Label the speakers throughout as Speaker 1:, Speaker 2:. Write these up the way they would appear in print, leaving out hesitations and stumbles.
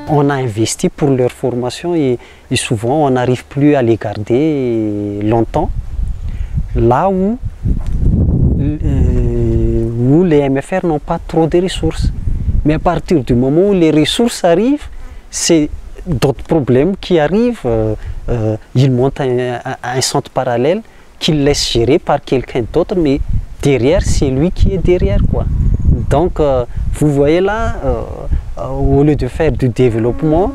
Speaker 1: On a investi pour leur formation et souvent on n'arrive plus à les garder longtemps. Là où les MFR n'ont pas trop de ressources. Mais à partir du moment où les ressources arrivent, c'est d'autres problèmes qui arrivent. Ils montent un centre parallèle qu'ils laissent gérer par quelqu'un d'autre, mais derrière, c'est lui qui est derrière, quoi. Donc, vous voyez là, au lieu de faire du développement,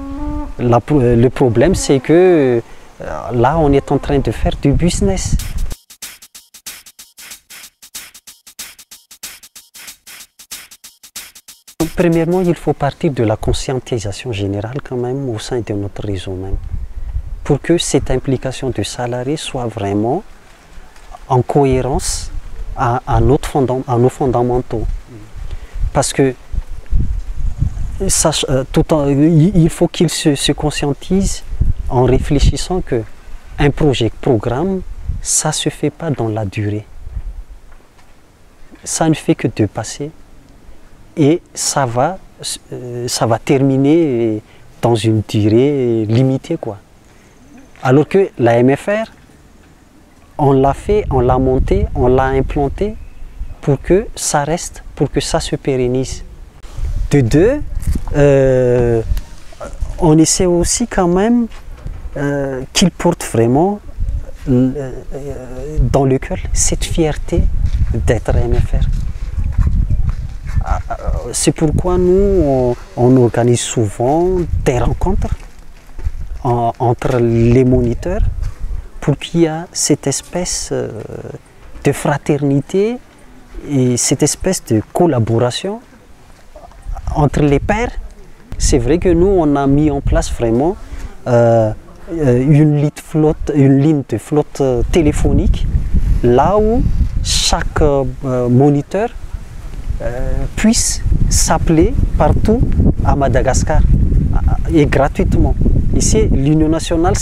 Speaker 1: le problème c'est que là, on est en train de faire du business. Premièrement, il faut partir de la conscientisation générale quand même au sein de notre réseau même, pour que cette implication du salarié soit vraiment en cohérence à nos fondamentaux. Parce que il faut qu'il se conscientise en réfléchissant que un programme, ça ne se fait pas dans la durée. Ça ne fait que de passer. Et ça va terminer dans une durée limitée, quoi. Alors que la MFR, on l'a fait, on l'a monté, on l'a implanté pour que ça reste, pour que ça se pérennise. De deux, on essaie aussi quand même qu'il porte vraiment dans le cœur cette fierté d'être MFR. C'est pourquoi nous, on organise souvent des rencontres entre les moniteurs pour qu'il y ait cette espèce de fraternité et cette espèce de collaboration entre les pairs. C'est vrai que nous, on a mis en place vraiment une ligne de flotte téléphonique, là où chaque moniteur puisse s'appeler partout à Madagascar et gratuitement. Ici, l'Union nationale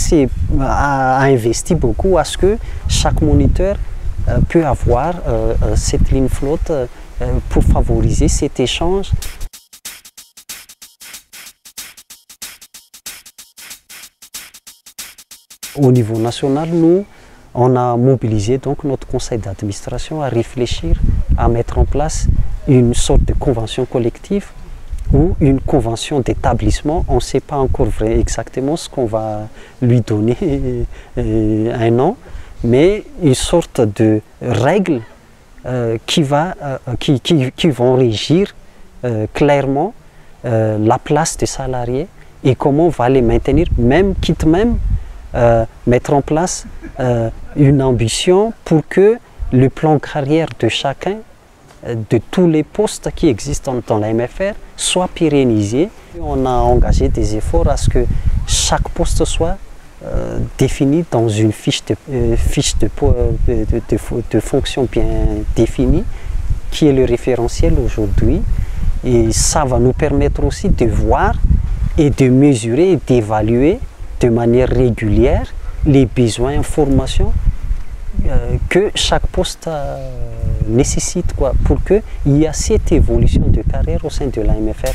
Speaker 1: a investi beaucoup à ce que chaque moniteur peut avoir cette ligne flotte pour favoriser cet échange. Au niveau national, nous, on a mobilisé donc notre conseil d'administration à réfléchir, à mettre en place une sorte de convention collective ou une convention d'établissement. On ne sait pas encore exactement ce qu'on va lui donner un nom, mais une sorte de règles qui vont régir clairement la place des salariés et comment on va les maintenir, quitte même mettre en place une ambition pour que le plan carrière de chacun, de tous les postes qui existent dans la MFR, soit pérennisé. On a engagé des efforts à ce que chaque poste soit défini dans une fiche de fonction bien définie, qui est le référentiel aujourd'hui. Et ça va nous permettre aussi de voir et de mesurer et d'évaluer de manière régulière les besoins en formation que chaque poste nécessite, quoi, pour qu'il y ait cette évolution de carrière au sein de la MFR.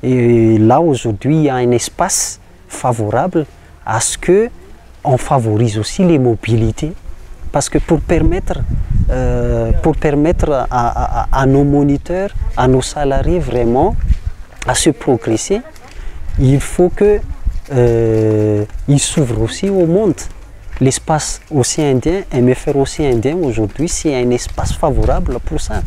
Speaker 1: Et là, aujourd'hui, il y a un espace favorable à ce qu'on favorise aussi les mobilités, parce que pour permettre à nos moniteurs, à nos salariés vraiment à se progresser, il faut qu'ils s'ouvrent aussi au monde. L'espace océan Indien, MFR Océan Indien aujourd'hui, c'est un espace favorable pour ça.